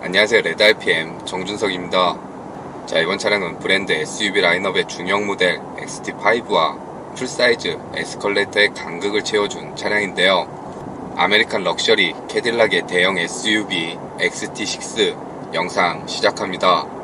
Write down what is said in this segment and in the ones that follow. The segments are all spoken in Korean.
안녕하세요. 레드RPM 정준석입니다. 자, 이번 차량은 브랜드 SUV 라인업의 중형 모델 XT5와 풀사이즈 에스컬레이터의 간극을 채워준 차량인데요. 아메리칸 럭셔리 캐딜락의 대형 SUV XT6 영상 시작합니다.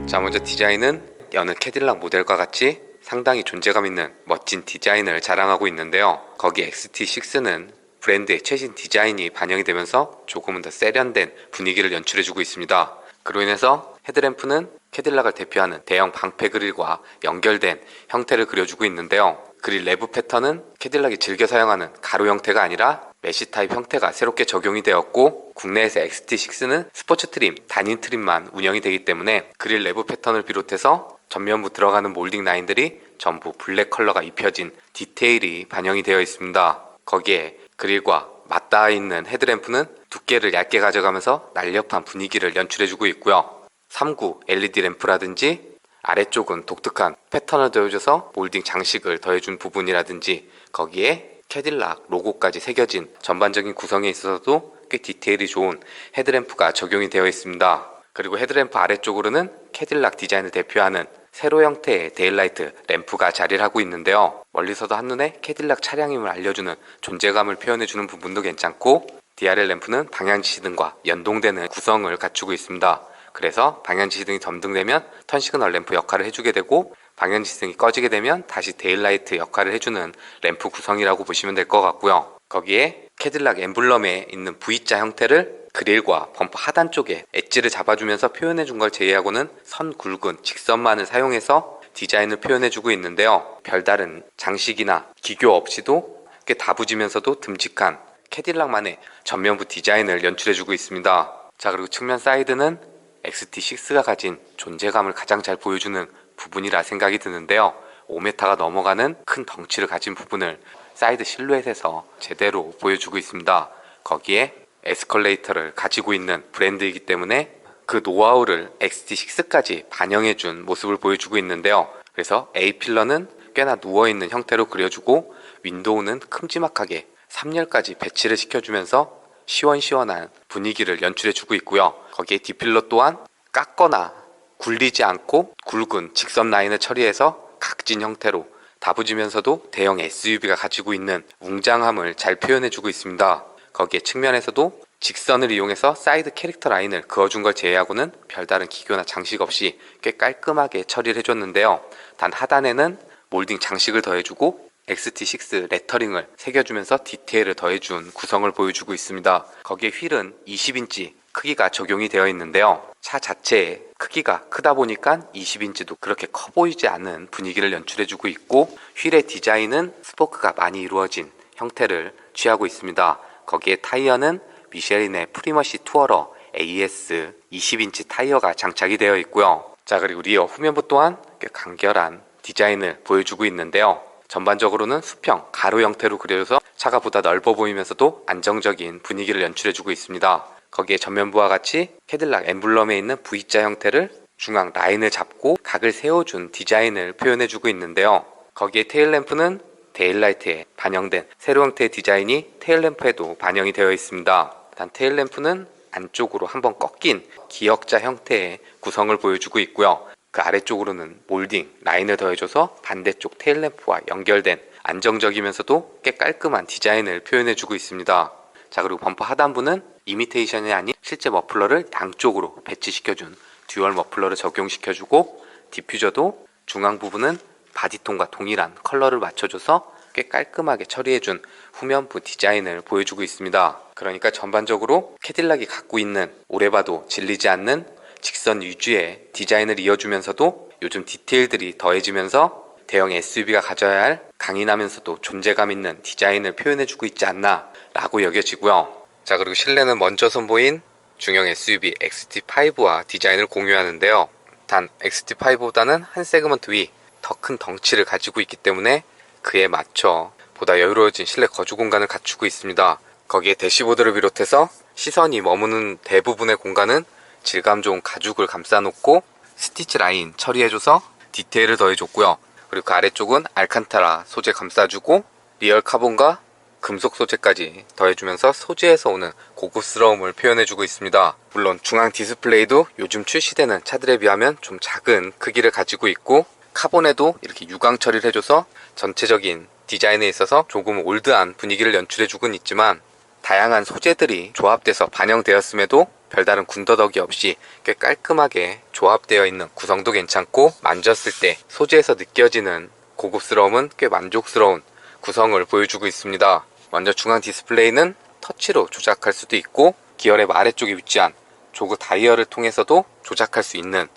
자, 먼저 디자인은 여느 캐딜락 모델과 같이 상당히 존재감 있는 멋진 디자인을 자랑하고 있는데요. 거기 XT6는 브랜드의 최신 디자인이 반영이 되면서 조금은 더 세련된 분위기를 연출해주고 있습니다. 그로 인해서 헤드램프는 캐딜락을 대표하는 대형 방패 그릴과 연결된 형태를 그려주고 있는데요. 그릴 내부 패턴은 캐딜락이 즐겨 사용하는 가로 형태가 아니라 메쉬 타입 형태가 새롭게 적용이 되었고, 국내에서 XT6는 스포츠 트림, 단인 트림만 운영이 되기 때문에 그릴 내부 패턴을 비롯해서 전면부 들어가는 몰딩 라인들이 전부 블랙 컬러가 입혀진 디테일이 반영이 되어 있습니다. 거기에 그릴과 맞닿아 있는 헤드램프는 두께를 얇게 가져가면서 날렵한 분위기를 연출해주고 있고요. 3구 LED 램프라든지 아래쪽은 독특한 패턴을 더해줘서 몰딩 장식을 더해준 부분이라든지, 거기에 캐딜락 로고까지 새겨진 전반적인 구성에 있어서도 꽤 디테일이 좋은 헤드램프가 적용이 되어 있습니다. 그리고 헤드램프 아래쪽으로는 캐딜락 디자인을 대표하는 세로 형태의 데일라이트 램프가 자리를 하고 있는데요. 멀리서도 한눈에 캐딜락 차량임을 알려주는 존재감을 표현해주는 부분도 괜찮고, DRL 램프는 방향지시등과 연동되는 구성을 갖추고 있습니다. 그래서 방향지시등이 점등되면 턴 시그널 램프 역할을 해주게 되고, 방향지시등이 꺼지게 되면 다시 데일라이트 역할을 해주는 램프 구성이라고 보시면 될 것 같고요. 거기에 캐딜락 엠블럼에 있는 V자 형태를 그릴과 범퍼 하단 쪽에 엣지를 잡아주면서 표현해준 걸 제외하고는 선 굵은 직선만을 사용해서 디자인을 표현해주고 있는데요. 별다른 장식이나 기교 없이도 꽤 다부지면서도 듬직한 캐딜락만의 전면부 디자인을 연출해주고 있습니다. 자, 그리고 측면 사이드는 XT6가 가진 존재감을 가장 잘 보여주는 부분이라 생각이 드는데요. 5m가 넘어가는 큰 덩치를 가진 부분을 사이드 실루엣에서 제대로 보여주고 있습니다. 거기에 에스컬레이터를 가지고 있는 브랜드이기 때문에 그 노하우를 XT6까지 반영해준 모습을 보여주고 있는데요. 그래서 A필러는 꽤나 누워있는 형태로 그려주고, 윈도우는 큼지막하게 3열까지 배치를 시켜주면서 시원시원한 분위기를 연출해주고 있고요. 거기에 D필러 또한 깎거나 굴리지 않고 굵은 직선 라인을 처리해서 각진 형태로 다부지면서도 대형 SUV가 가지고 있는 웅장함을 잘 표현해주고 있습니다. 거기에 측면에서도 직선을 이용해서 사이드 캐릭터 라인을 그어준 걸 제외하고는 별다른 기교나 장식 없이 꽤 깔끔하게 처리를 해줬는데요. 단 하단에는 몰딩 장식을 더해주고 XT6 레터링을 새겨주면서 디테일을 더해준 구성을 보여주고 있습니다. 거기에 휠은 20인치 크기가 적용이 되어 있는데요. 차 자체의 크기가 크다 보니까 20인치도 그렇게 커 보이지 않는 분위기를 연출해주고 있고, 휠의 디자인은 스포크가 많이 이루어진 형태를 취하고 있습니다. 거기에 타이어는 미쉐린의 프리머시 투어러 AS 20인치 타이어가 장착이 되어 있고요. 자, 그리고 리어 후면부 또한 꽤 간결한 디자인을 보여주고 있는데요. 전반적으로는 수평, 가로 형태로 그려져서 차가 보다 넓어 보이면서도 안정적인 분위기를 연출해주고 있습니다. 거기에 전면부와 같이 캐딜락 엠블럼에 있는 V자 형태를 중앙 라인을 잡고 각을 세워준 디자인을 표현해주고 있는데요. 거기에 테일램프는 데일라이트에 반영된 세로 형태의 디자인이 테일램프에도 반영이 되어 있습니다. 단 테일램프는 안쪽으로 한번 꺾인 기역자 형태의 구성을 보여주고 있고요. 그 아래쪽으로는 몰딩 라인을 더해줘서 반대쪽 테일램프와 연결된 안정적이면서도 꽤 깔끔한 디자인을 표현해주고 있습니다. 자, 그리고 범퍼 하단부는 이미테이션이 아닌 실제 머플러를 양쪽으로 배치시켜준 듀얼 머플러를 적용시켜주고, 디퓨저도 중앙 부분은 바디톤과 동일한 컬러를 맞춰줘서 꽤 깔끔하게 처리해준 후면부 디자인을 보여주고 있습니다. 그러니까 전반적으로 캐딜락이 갖고 있는 오래 봐도 질리지 않는 직선 위주의 디자인을 이어주면서도 요즘 디테일들이 더해지면서 대형 SUV가 가져야 할 강인하면서도 존재감 있는 디자인을 표현해주고 있지 않나 라고 여겨지고요. 자, 그리고 실내는 먼저 선보인 중형 SUV XT5와 디자인을 공유하는데요. 단 XT5보다는 한 세그먼트 위 더 큰 덩치를 가지고 있기 때문에 그에 맞춰 보다 여유로워진 실내 거주 공간을 갖추고 있습니다. 거기에 대시보드를 비롯해서 시선이 머무는 대부분의 공간은 질감 좋은 가죽을 감싸놓고 스티치 라인 처리해줘서 디테일을 더해줬고요. 그리고 그 아래쪽은 알칸타라 소재 감싸주고 리얼 카본과 금속 소재까지 더해주면서 소재에서 오는 고급스러움을 표현해주고 있습니다. 물론 중앙 디스플레이도 요즘 출시되는 차들에 비하면 좀 작은 크기를 가지고 있고 카본에도 이렇게 유광 처리를 해줘서 전체적인 디자인에 있어서 조금 올드한 분위기를 연출해주곤 있지만 다양한 소재들이 조합돼서 반영되었음에도 별다른 군더더기 없이 꽤 깔끔하게 조합되어 있는 구성도 괜찮고 만졌을 때 소재에서 느껴지는 고급스러움은 꽤 만족스러운 구성을 보여주고 있습니다. 먼저 중앙 디스플레이는 터치로 조작할 수도 있고 기어랩 아래쪽에 위치한 조그 다이얼을 통해서도 조작할 수 있는,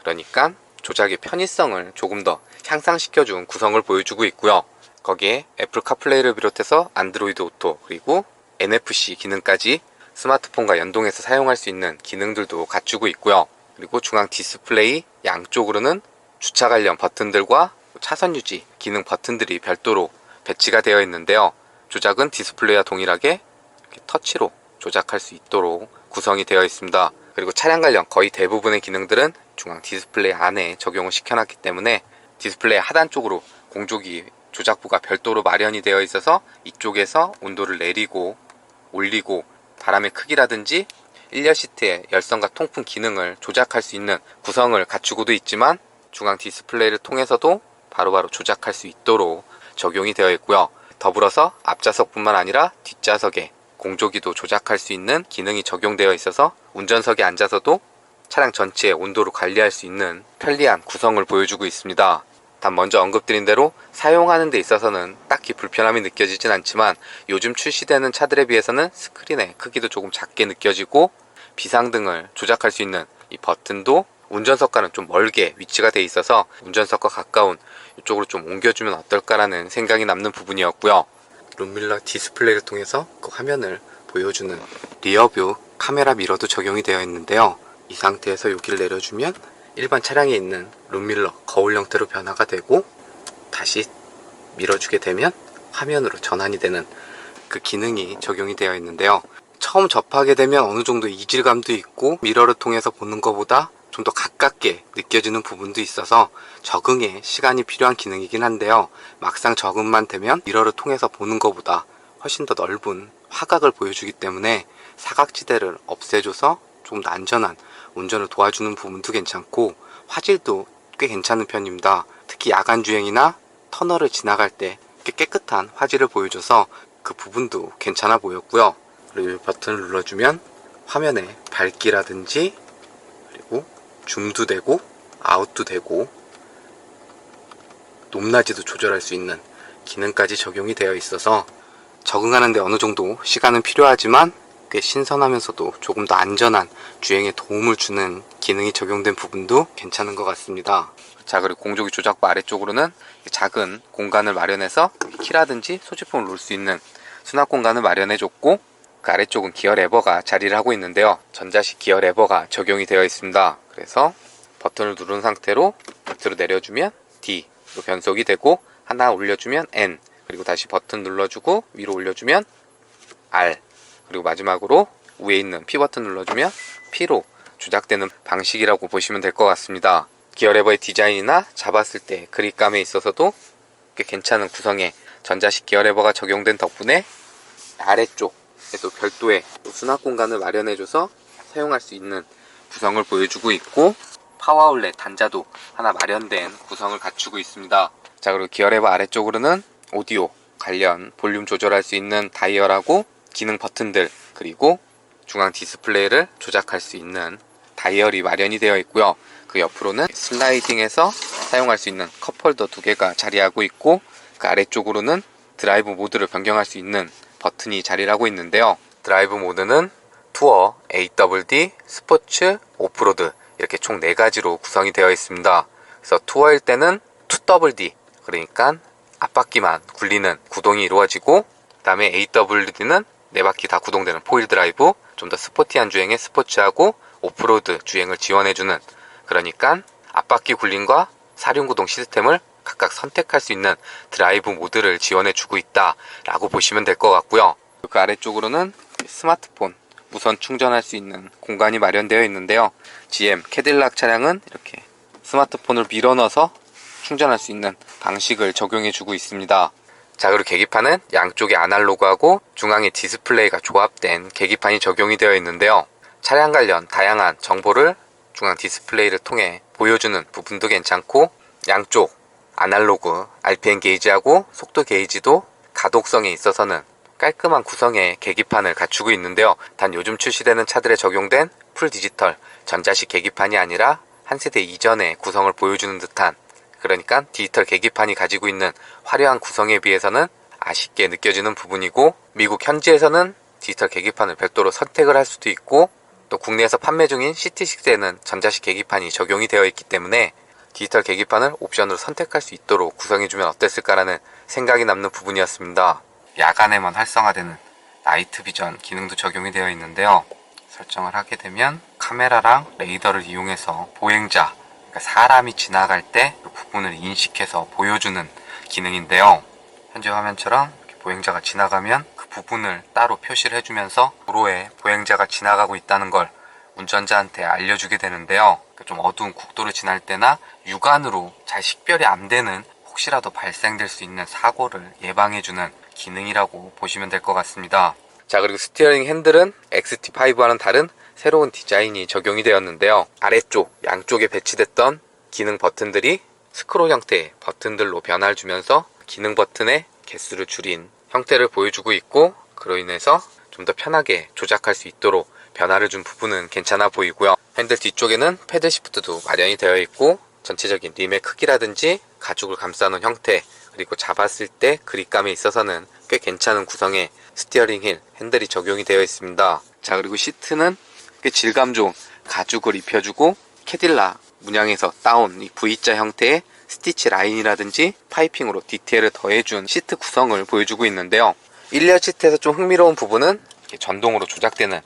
그러니까 조작의 편의성을 조금 더 향상시켜준 구성을 보여주고 있고요. 거기에 애플 카플레이를 비롯해서 안드로이드 오토 그리고 NFC 기능까지 스마트폰과 연동해서 사용할 수 있는 기능들도 갖추고 있고요. 그리고 중앙 디스플레이 양쪽으로는 주차 관련 버튼들과 차선 유지 기능 버튼들이 별도로 배치가 되어 있는데요. 조작은 디스플레이와 동일하게 이렇게 터치로 조작할 수 있도록 구성이 되어 있습니다. 그리고 차량 관련 거의 대부분의 기능들은 중앙 디스플레이 안에 적용을 시켜놨기 때문에 디스플레이 하단 쪽으로 공조기 조작부가 별도로 마련이 되어 있어서 이쪽에서 온도를 내리고 올리고 바람의 크기라든지 1열 시트의 열선과 통풍 기능을 조작할 수 있는 구성을 갖추고도 있지만 중앙 디스플레이를 통해서도 바로바로 조작할 수 있도록 적용이 되어 있고요. 더불어서 앞좌석뿐만 아니라 뒷좌석에 공조기도 조작할 수 있는 기능이 적용되어 있어서 운전석에 앉아서도 차량 전체의 온도를 관리할 수 있는 편리한 구성을 보여주고 있습니다. 단 먼저 언급드린 대로 사용하는 데 있어서는 딱히 불편함이 느껴지진 않지만 요즘 출시되는 차들에 비해서는 스크린의 크기도 조금 작게 느껴지고 비상등을 조작할 수 있는 이 버튼도 운전석과는 좀 멀게 위치가 돼 있어서 운전석과 가까운 이쪽으로 좀 옮겨주면 어떨까라는 생각이 남는 부분이었고요. 룸밀러 디스플레이를 통해서 그 화면을 보여주는 리어뷰 카메라 미러도 적용이 되어 있는데요. 이 상태에서 여기를 내려주면 일반 차량에 있는 룸밀러 거울 형태로 변화가 되고 다시 밀어주게 되면 화면으로 전환이 되는 그 기능이 적용이 되어 있는데요. 처음 접하게 되면 어느 정도 이질감도 있고 미러를 통해서 보는 것보다 좀 더 가깝게 느껴지는 부분도 있어서 적응에 시간이 필요한 기능이긴 한데요. 막상 적응만 되면 미러를 통해서 보는 것보다 훨씬 더 넓은 화각을 보여주기 때문에 사각지대를 없애줘서 좀 더 안전한 운전을 도와주는 부분도 괜찮고 화질도 꽤 괜찮은 편입니다. 특히 야간 주행이나 터널을 지나갈 때 깨끗한 화질을 보여줘서 그 부분도 괜찮아 보였고요. 그리고 이 버튼을 눌러주면 화면에 밝기라든지 그리고 줌도 되고 아웃도 되고 높낮이도 조절할 수 있는 기능까지 적용이 되어 있어서 적응하는데 어느 정도 시간은 필요하지만 꽤 신선하면서도 조금 더 안전한 주행에 도움을 주는 기능이 적용된 부분도 괜찮은 것 같습니다. 자, 그리고 공조기 조작부 아래쪽으로는 작은 공간을 마련해서 키라든지 소지품을 놓을 수 있는 수납 공간을 마련해 줬고 그 아래쪽은 기어 레버가 자리를 하고 있는데요. 전자식 기어 레버가 적용이 되어 있습니다. 그래서 버튼을 누른 상태로 밑으로 내려주면 D로 변속이 되고 하나 올려주면 N, 그리고 다시 버튼 눌러주고 위로 올려주면 R, 그리고 마지막으로 위에 있는 P 버튼 눌러주면 P로 조작되는 방식이라고 보시면 될 것 같습니다. 기어 레버의 디자인이나 잡았을 때 그립감에 있어서도 꽤 괜찮은 구성의 전자식 기어 레버가 적용된 덕분에 아래쪽에도 별도의 수납 공간을 마련해줘서 사용할 수 있는 구성을 보여주고 있고 파워 아울렛 단자도 하나 마련된 구성을 갖추고 있습니다. 자, 그리고 기어 레버 아래쪽으로는 오디오 관련 볼륨 조절할 수 있는 다이얼하고 기능 버튼들 그리고 중앙 디스플레이를 조작할 수 있는 다이얼이 마련이 되어 있고요. 그 옆으로는 슬라이딩해서 사용할 수 있는 컵홀더 2개가 자리하고 있고 그 아래쪽으로는 드라이브 모드를 변경할 수 있는 버튼이 자리를 하고 있는데요. 드라이브 모드는 투어, AWD, 스포츠, 오프로드 이렇게 총 4가지로 구성이 되어 있습니다. 그래서 투어일 때는 2WD 그러니까 앞바퀴만 굴리는 구동이 이루어지고 그 다음에 AWD는 4바퀴 다 구동되는 4휠 드라이브, 좀 더 스포티한 주행의 스포츠하고 오프로드 주행을 지원해주는, 그러니까 앞바퀴 굴림과 사륜구동 시스템을 각각 선택할 수 있는 드라이브 모드를 지원해주고 있다라고 보시면 될 것 같고요. 그 아래쪽으로는 스마트폰 무선 충전할 수 있는 공간이 마련되어 있는데요. GM 캐딜락 차량은 이렇게 스마트폰을 밀어넣어서 충전할 수 있는 방식을 적용해주고 있습니다. 자, 그리고 계기판은 양쪽에 아날로그하고 중앙에 디스플레이가 조합된 계기판이 적용이 되어 있는데요. 차량 관련 다양한 정보를 중앙 디스플레이를 통해 보여주는 부분도 괜찮고, 양쪽 아날로그 RPM 게이지하고 속도 게이지도 가독성에 있어서는 깔끔한 구성의 계기판을 갖추고 있는데요. 단 요즘 출시되는 차들에 적용된 풀 디지털 전자식 계기판이 아니라 한 세대 이전의 구성을 보여주는 듯한, 그러니까 디지털 계기판이 가지고 있는 화려한 구성에 비해서는 아쉽게 느껴지는 부분이고, 미국 현지에서는 디지털 계기판을 별도로 선택을 할 수도 있고, 또 국내에서 판매 중인 CT6에는 전자식 계기판이 적용이 되어 있기 때문에 디지털 계기판을 옵션으로 선택할 수 있도록 구성해주면 어땠을까라는 생각이 남는 부분이었습니다. 야간에만 활성화되는 나이트 비전 기능도 적용이 되어 있는데요. 설정을 하게 되면 카메라랑 레이더를 이용해서 보행자, 그러니까 사람이 지나갈 때 그 부분을 인식해서 보여주는 기능인데요. 현재 화면처럼 이렇게 보행자가 지나가면 그 부분을 따로 표시를 해주면서 도로에 보행자가 지나가고 있다는 걸 운전자한테 알려주게 되는데요. 좀 어두운 국도를 지날 때나 육안으로 잘 식별이 안 되는, 혹시라도 발생될 수 있는 사고를 예방해주는 기능이라고 보시면 될 것 같습니다. 자, 그리고 스티어링 핸들은 XT5와는 다른 새로운 디자인이 적용이 되었는데요. 아래쪽 양쪽에 배치됐던 기능 버튼들이 스크롤 형태의 버튼들로 변화를 주면서 기능 버튼의 개수를 줄인 형태를 보여주고 있고, 그로 인해서 좀 더 편하게 조작할 수 있도록 변화를 준 부분은 괜찮아 보이고요. 핸들 뒤쪽에는 패들 시프트도 마련이 되어 있고, 전체적인 림의 크기라든지 가죽을 감싸놓은 형태, 그리고 잡았을 때 그립감에 있어서는 꽤 괜찮은 구성의 스티어링 휠 핸들이 적용이 되어 있습니다. 자, 그리고 시트는 꽤 질감 좋은 가죽을 입혀주고, 캐딜락 문양에서 따온 이 V자 형태의 스티치 라인이라든지 파이핑으로 디테일을 더해준 시트 구성을 보여주고 있는데요. 1열 시트에서 좀 흥미로운 부분은 이렇게 전동으로 조작되는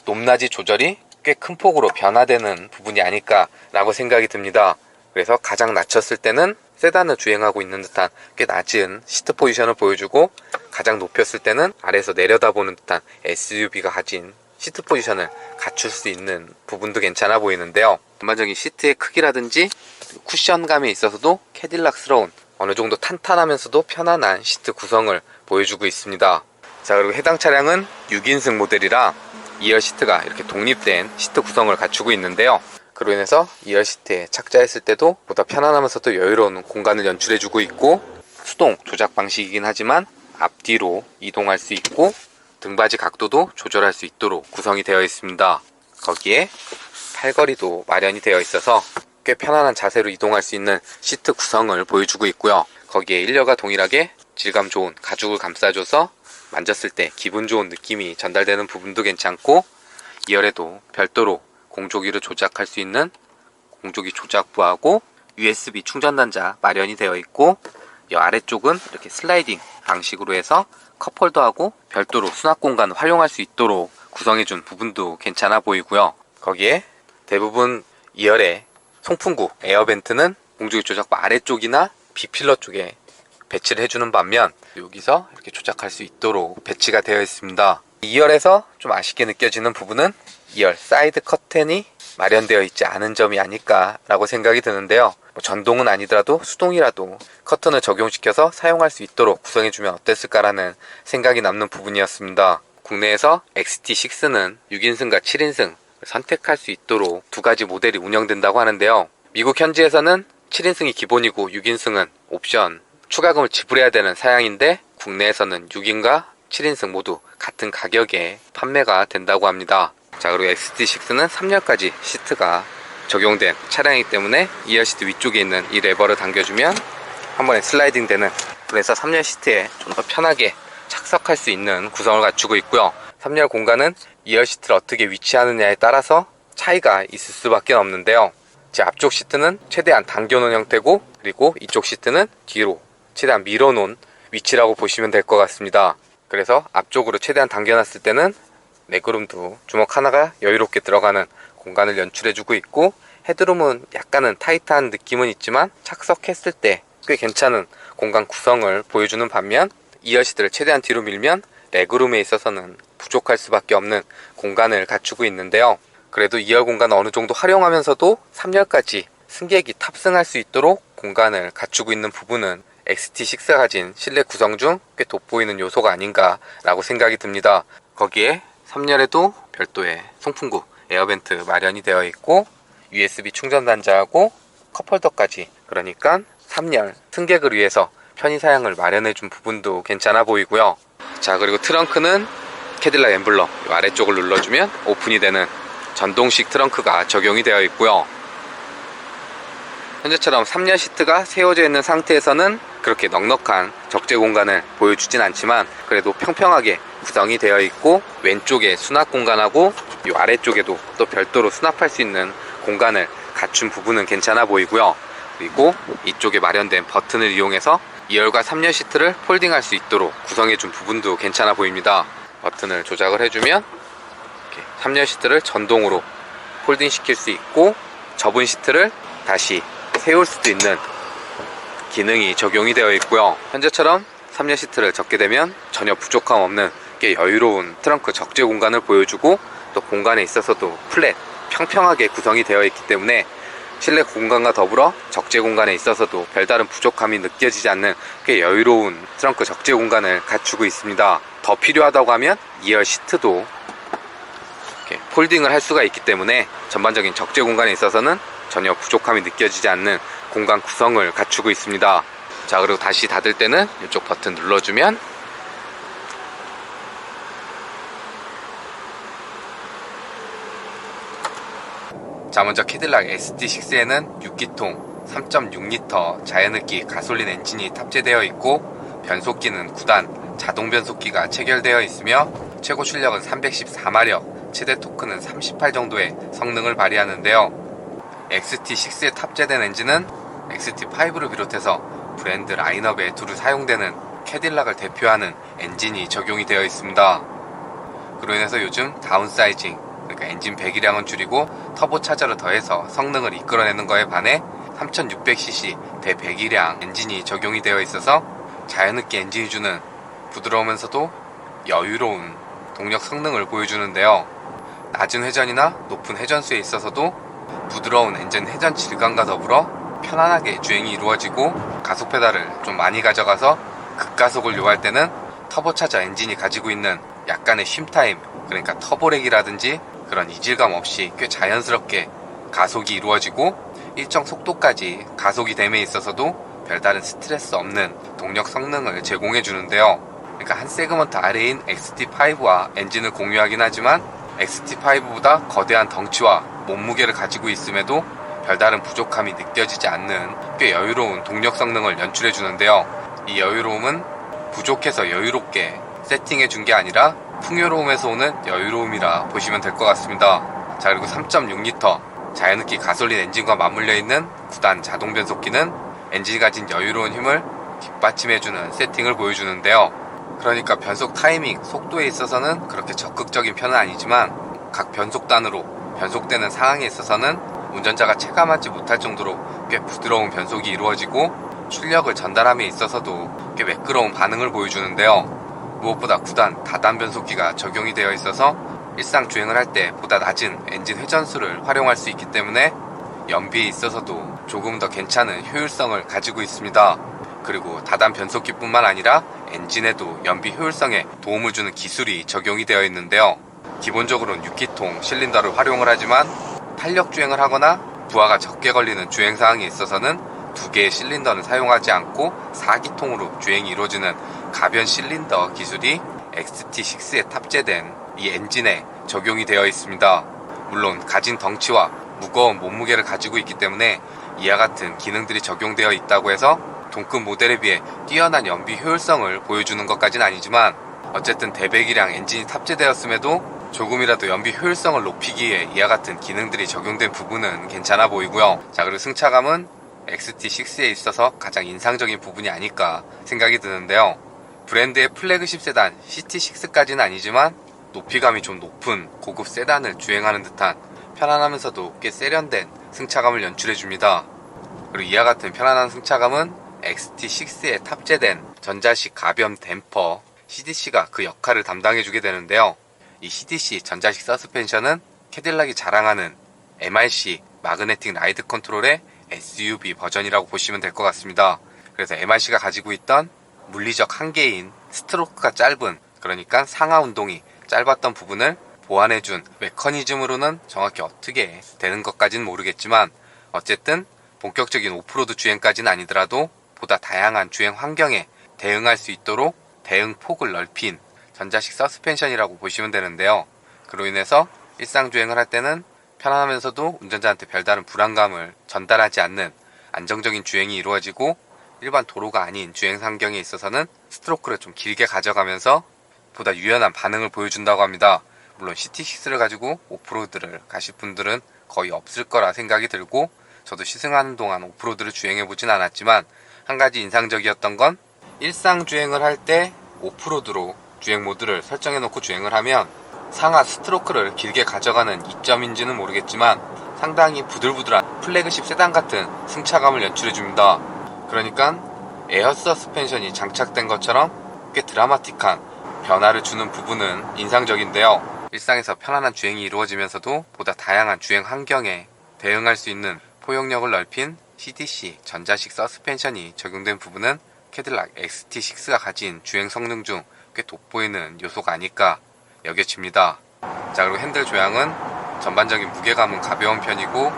높낮이 조절이 꽤 큰 폭으로 변화되는 부분이 아닐까라고 생각이 듭니다. 그래서 가장 낮췄을 때는 세단을 주행하고 있는 듯한 꽤 낮은 시트 포지션을 보여주고, 가장 높였을 때는 아래에서 내려다보는 듯한 SUV가 가진 시트 포지션을 갖출 수 있는 부분도 괜찮아 보이는데요. 전반적인 시트의 크기라든지 쿠션감에 있어서도 캐딜락스러운, 어느 정도 탄탄하면서도 편안한 시트 구성을 보여주고 있습니다. 자, 그리고 해당 차량은 6인승 모델이라 2열 시트가 이렇게 독립된 시트 구성을 갖추고 있는데요. 그로 인해서 2열 시트에 착자했을 때도 보다 편안하면서도 여유로운 공간을 연출해주고 있고, 수동 조작 방식이긴 하지만 앞뒤로 이동할 수 있고, 등받이 각도도 조절할 수 있도록 구성이 되어 있습니다. 거기에 팔걸이도 마련이 되어 있어서 꽤 편안한 자세로 이동할 수 있는 시트 구성을 보여주고 있고요. 거기에 1열과 동일하게 질감 좋은 가죽을 감싸줘서 만졌을 때 기분 좋은 느낌이 전달되는 부분도 괜찮고, 2열에도 별도로 공조기를 조작할 수 있는 공조기 조작부하고 USB 충전단자 마련이 되어 있고, 이 아래쪽은 이렇게 슬라이딩 방식으로 해서 컵홀더하고 별도로 수납 공간을 활용할 수 있도록 구성해준 부분도 괜찮아 보이고요. 거기에 대부분 2열의 송풍구 에어벤트는 공조기 조작부 아래쪽이나 B필러 쪽에 배치를 해주는 반면, 여기서 이렇게 조작할 수 있도록 배치가 되어 있습니다. 2열에서 좀 아쉽게 느껴지는 부분은 2열 사이드 커튼이 마련되어 있지 않은 점이 아닐까라고 생각이 드는데요. 전동은 아니더라도 수동이라도 커튼을 적용시켜서 사용할 수 있도록 구성해주면 어땠을까라는 생각이 남는 부분이었습니다. 국내에서 XT6는 6인승과 7인승 선택할 수 있도록 두 가지 모델이 운영된다고 하는데요. 미국 현지에서는 7인승이 기본이고 6인승은 옵션 추가금을 지불해야 되는 사양인데, 국내에서는 6인과 7인승 모두 같은 가격에 판매가 된다고 합니다. 자, 그리고 XT6는 3열까지 시트가 적용된 차량이기 때문에 2열 시트 위쪽에 있는 이 레버를 당겨주면 한 번에 슬라이딩 되는, 그래서 3열 시트에 좀 더 편하게 착석할 수 있는 구성을 갖추고 있고요. 3열 공간은 2열 시트를 어떻게 위치하느냐에 따라서 차이가 있을 수밖에 없는데요. 제 앞쪽 시트는 최대한 당겨놓은 형태고, 그리고 이쪽 시트는 뒤로 최대한 밀어놓은 위치라고 보시면 될 것 같습니다. 그래서 앞쪽으로 최대한 당겨놨을 때는 레그룸도 주먹 하나가 여유롭게 들어가는 공간을 연출해주고 있고, 헤드룸은 약간은 타이트한 느낌은 있지만 착석했을 때 꽤 괜찮은 공간 구성을 보여주는 반면, 2열 시트를 최대한 뒤로 밀면 레그룸에 있어서는 부족할 수밖에 없는 공간을 갖추고 있는데요. 그래도 2열 공간을 어느 정도 활용하면서도 3열까지 승객이 탑승할 수 있도록 공간을 갖추고 있는 부분은 XT6가 가진 실내 구성 중 꽤 돋보이는 요소가 아닌가 라고 생각이 듭니다. 거기에 3열에도 별도의 송풍구 에어벤트 마련이 되어 있고, USB 충전 단자하고 컵홀더까지, 그러니까 3열 승객을 위해서 편의 사양을 마련해 준 부분도 괜찮아 보이고요. 자, 그리고 트렁크는 캐딜락 엠블럼 아래쪽을 눌러주면 오픈이 되는 전동식 트렁크가 적용이 되어 있고요. 현재처럼 3열 시트가 세워져 있는 상태에서는 그렇게 넉넉한 적재 공간을 보여주진 않지만 그래도 평평하게 구성이 되어 있고, 왼쪽에 수납 공간하고 이 아래쪽에도 또 별도로 수납할 수 있는 공간을 갖춘 부분은 괜찮아 보이고요. 그리고 이쪽에 마련된 버튼을 이용해서 2열과 3열 시트를 폴딩할 수 있도록 구성해준 부분도 괜찮아 보입니다. 버튼을 조작을 해주면 이렇게 3열 시트를 전동으로 폴딩 시킬 수 있고, 접은 시트를 다시 세울 수도 있는 기능이 적용이 되어 있고요. 현재처럼 3열 시트를 접게 되면 전혀 부족함 없는 꽤 여유로운 트렁크 적재 공간을 보여주고, 또 공간에 있어서도 플랫 평평하게 구성이 되어 있기 때문에 실내 공간과 더불어 적재 공간에 있어서도 별다른 부족함이 느껴지지 않는 꽤 여유로운 트렁크 적재 공간을 갖추고 있습니다. 더 필요하다고 하면 2열 시트도 이렇게 폴딩을 할 수가 있기 때문에 전반적인 적재 공간에 있어서는 전혀 부족함이 느껴지지 않는 공간 구성을 갖추고 있습니다. 자, 그리고 다시 닫을 때는 이쪽 버튼 눌러주면 자, 먼저 캐딜락 ST6에는 6기통 3.6L 자연흡기 가솔린 엔진이 탑재되어 있고, 변속기는 9단 자동 변속기가 체결되어 있으며 최고 출력은 314마력, 최대 토크는 38 정도의 성능을 발휘하는데요. XT6에 탑재된 엔진은 XT5를 비롯해서 브랜드 라인업에 두루 사용되는 캐딜락을 대표하는 엔진이 적용이 되어 있습니다. 그로 인해서 요즘 다운사이징, 그러니까 엔진 배기량은 줄이고 터보 차저를 더해서 성능을 이끌어내는 거에 반해 3600cc 대배기량 엔진이 적용이 되어 있어서 자연흡기 엔진이 주는 부드러우면서도 여유로운 동력 성능을 보여주는데요. 낮은 회전이나 높은 회전수에 있어서도 부드러운 엔진 회전 질감과 더불어 편안하게 주행이 이루어지고, 가속 페달을 좀 많이 가져가서 급가속을 요할 때는 터보차저 엔진이 가지고 있는 약간의 쉼타임, 그러니까 터보렉이라든지 그런 이질감 없이 꽤 자연스럽게 가속이 이루어지고, 일정 속도까지 가속이 됨에 있어서도 별다른 스트레스 없는 동력 성능을 제공해 주는데요. 그러니까 한 세그먼트 아래인 XT5와 엔진을 공유하긴 하지만 XT5보다 거대한 덩치와 몸무게를 가지고 있음에도 별다른 부족함이 느껴지지 않는 꽤 여유로운 동력 성능을 연출해 주는데요. 이 여유로움은 부족해서 여유롭게 세팅해 준 게 아니라 풍요로움에서 오는 여유로움이라 보시면 될 것 같습니다. 자, 그리고 3.6L 자연흡기 가솔린 엔진과 맞물려 있는 9단 자동 변속기는 엔진이 가진 여유로운 힘을 뒷받침해주는 세팅을 보여주는데요. 그러니까 변속 타이밍, 속도에 있어서는 그렇게 적극적인 편은 아니지만 각 변속단으로 변속되는 상황에 있어서는 운전자가 체감하지 못할 정도로 꽤 부드러운 변속이 이루어지고, 출력을 전달함에 있어서도 꽤 매끄러운 반응을 보여주는데요. 무엇보다 9단 다단 변속기가 적용이 되어 있어서 일상 주행을 할 때 보다 낮은 엔진 회전수를 활용할 수 있기 때문에 연비에 있어서도 조금 더 괜찮은 효율성을 가지고 있습니다. 그리고 다단 변속기뿐만 아니라 엔진에도 연비 효율성에 도움을 주는 기술이 적용이 되어 있는데요. 기본적으로는 6기통 실린더를 활용을 하지만 탄력 주행을 하거나 부하가 적게 걸리는 주행 상황에 있어서는 2개의 실린더는 사용하지 않고 4기통으로 주행이 이루어지는 가변 실린더 기술이 XT6에 탑재된 이 엔진에 적용이 되어 있습니다. 물론 가진 덩치와 무거운 몸무게를 가지고 있기 때문에 이와 같은 기능들이 적용되어 있다고 해서 동급 모델에 비해 뛰어난 연비 효율성을 보여주는 것까지는 아니지만, 어쨌든 대배기량 엔진이 탑재되었음에도 조금이라도 연비 효율성을 높이기 위해 이와 같은 기능들이 적용된 부분은 괜찮아 보이고요. 자, 그리고 승차감은 XT6에 있어서 가장 인상적인 부분이 아닐까 생각이 드는데요. 브랜드의 플래그십 세단 CT6까지는 아니지만 높이감이 좀 높은 고급 세단을 주행하는 듯한 편안하면서도 꽤 세련된 승차감을 연출해줍니다. 그리고 이와 같은 편안한 승차감은 XT6에 탑재된 전자식 가변 댐퍼 CDC가 그 역할을 담당해주게 되는데요. 이 CDC 전자식 서스펜션은 캐딜락이 자랑하는 MRC 마그네틱 라이드 컨트롤의 SUV 버전이라고 보시면 될 것 같습니다. 그래서 MRC가 가지고 있던 물리적 한계인 스트로크가 짧은, 그러니까 상하 운동이 짧았던 부분을 보완해준 메커니즘으로는 정확히 어떻게 되는 것까지는 모르겠지만, 어쨌든 본격적인 오프로드 주행까지는 아니더라도 보다 다양한 주행 환경에 대응할 수 있도록 대응 폭을 넓힌 전자식 서스펜션이라고 보시면 되는데요. 그로 인해서 일상 주행을 할 때는 편안하면서도 운전자한테 별다른 불안감을 전달하지 않는 안정적인 주행이 이루어지고, 일반 도로가 아닌 주행 환경에 있어서는 스트로크를 좀 길게 가져가면서 보다 유연한 반응을 보여준다고 합니다. 물론 CT6를 가지고 오프로드를 가실 분들은 거의 없을 거라 생각이 들고, 저도 시승하는 동안 오프로드를 주행해보진 않았지만 한 가지 인상적이었던 건, 일상 주행을 할 때 오프로드로 주행 모드를 설정해 놓고 주행을 하면 상하 스트로크를 길게 가져가는 이점인지는 모르겠지만 상당히 부들부들한 플래그십 세단 같은 승차감을 연출해 줍니다. 그러니까 에어 서스펜션이 장착된 것처럼 꽤 드라마틱한 변화를 주는 부분은 인상적인데요. 일상에서 편안한 주행이 이루어지면서도 보다 다양한 주행 환경에 대응할 수 있는 포용력을 넓힌 CDC 전자식 서스펜션이 적용된 부분은 캐딜락 XT6가 가진 주행 성능 중 꽤 돋보이는 요소가 아닐까 여겨집니다. 자, 그리고 핸들 조향은 전반적인 무게감은 가벼운 편이고,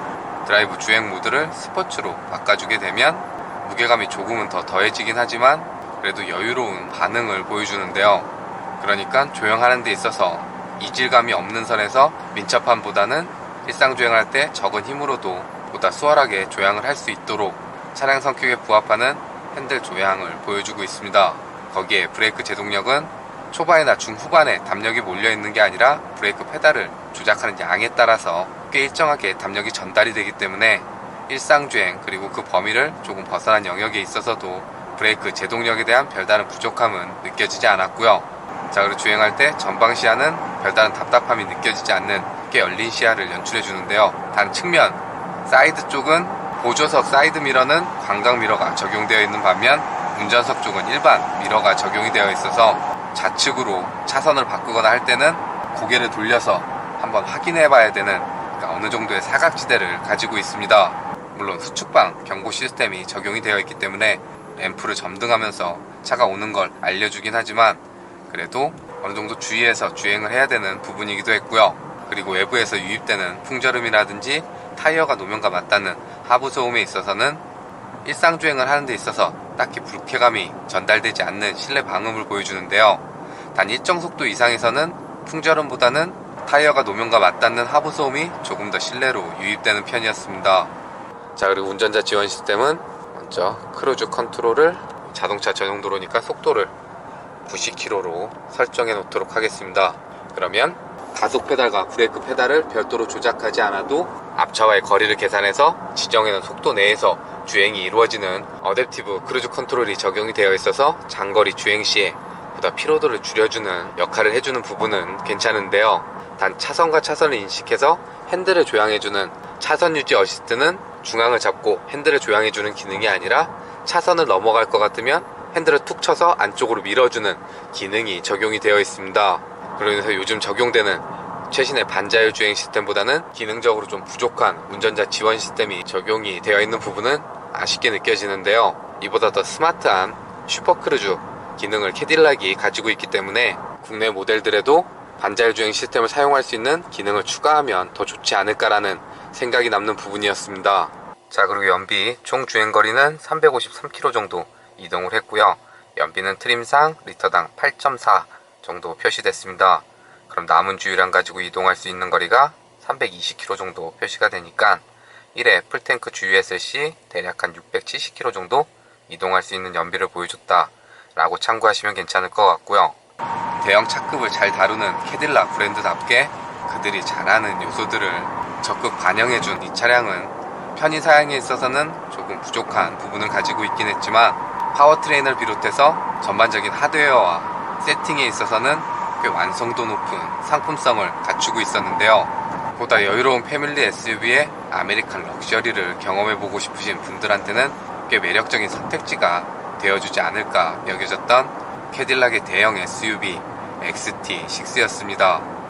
드라이브 주행 모드를 스포츠로 바꿔주게 되면 무게감이 조금은 더 더해지긴 하지만 그래도 여유로운 반응을 보여주는데요. 그러니까 조향하는 데 있어서 이질감이 없는 선에서 민첩함보다는 일상 주행할 때 적은 힘으로도 보다 수월하게 조향을 할 수 있도록 차량 성격에 부합하는 핸들 조향을 보여주고 있습니다. 거기에 브레이크 제동력은 초반이나 중후반에 담력이 몰려있는 게 아니라 브레이크 페달을 조작하는 양에 따라서 꽤 일정하게 담력이 전달이 되기 때문에 일상주행 그리고 그 범위를 조금 벗어난 영역에 있어서도 브레이크 제동력에 대한 별다른 부족함은 느껴지지 않았고요. 자, 그리고 주행할 때 전방 시야는 별다른 답답함이 느껴지지 않는 꽤 열린 시야를 연출해 주는데요. 단 측면 사이드 쪽은 보조석 사이드 미러는 광각 미러가 적용되어 있는 반면 운전석 쪽은 일반 미러가 적용이 되어 있어서 좌측으로 차선을 바꾸거나 할 때는 고개를 돌려서 한번 확인해 봐야 되는, 그러니까 어느 정도의 사각지대를 가지고 있습니다. 물론 수축방 경고 시스템이 적용이 되어 있기 때문에 램프를 점등하면서 차가 오는 걸 알려주긴 하지만 그래도 어느 정도 주의해서 주행을 해야 되는 부분이기도 했고요. 그리고 외부에서 유입되는 풍절음이라든지 타이어가 노면과 맞닿는 하부 소음에 있어서는 일상 주행을 하는 데 있어서 딱히 불쾌감이 전달되지 않는 실내 방음을 보여주는데요. 단 일정 속도 이상에서는 풍절음보다는 타이어가 노면과 맞닿는 하부 소음이 조금 더 실내로 유입되는 편이었습니다. 자, 그리고 운전자 지원 시스템은 먼저 크루즈 컨트롤을 자동차 전용 도로니까 속도를 90km로 설정해 놓도록 하겠습니다. 그러면 가속 페달과 브레이크 페달을 별도로 조작하지 않아도 앞차와의 거리를 계산해서 지정해 놓은 속도 내에서 주행이 이루어지는 어댑티브 크루즈 컨트롤이 적용이 되어 있어서 장거리 주행 시에 보다 피로도를 줄여주는 역할을 해주는 부분은 괜찮은데요. 단 차선과 차선을 인식해서 핸들을 조향해주는 차선 유지 어시스트는 중앙을 잡고 핸들을 조향해주는 기능이 아니라 차선을 넘어갈 것 같으면 핸들을 툭 쳐서 안쪽으로 밀어주는 기능이 적용이 되어 있습니다. 그로 인해서 요즘 적용되는 최신의 반자율 주행 시스템보다는 기능적으로 좀 부족한 운전자 지원 시스템이 적용이 되어 있는 부분은 아쉽게 느껴지는데요. 이보다 더 스마트한 슈퍼크루즈 기능을 캐딜락이 가지고 있기 때문에 국내 모델들에도 반자율 주행 시스템을 사용할 수 있는 기능을 추가하면 더 좋지 않을까라는 생각이 남는 부분이었습니다. 자, 그리고 연비 총 주행거리는 353km 정도 이동을 했고요. 연비는 트림상 리터당 8.4 정도 표시됐습니다. 그럼 남은 주유량 가지고 이동할 수 있는 거리가 320km 정도 표시가 되니까 1회 풀탱크 주유했을 시 대략 한 670km 정도 이동할 수 있는 연비를 보여줬다 라고 참고하시면 괜찮을 것 같고요. 대형 차급을 잘 다루는 캐딜락 브랜드답게 그들이 잘하는 요소들을 적극 반영해준 이 차량은 편의 사양에 있어서는 조금 부족한 부분을 가지고 있긴 했지만 파워트레인을 비롯해서 전반적인 하드웨어와 세팅에 있어서는 꽤 완성도 높은 상품성을 갖추고 있었는데요. 보다 여유로운 패밀리 SUV의 아메리칸 럭셔리를 경험해보고 싶으신 분들한테는 꽤 매력적인 선택지가 되어주지 않을까 여겨졌던 캐딜락의 대형 SUV XT6였습니다.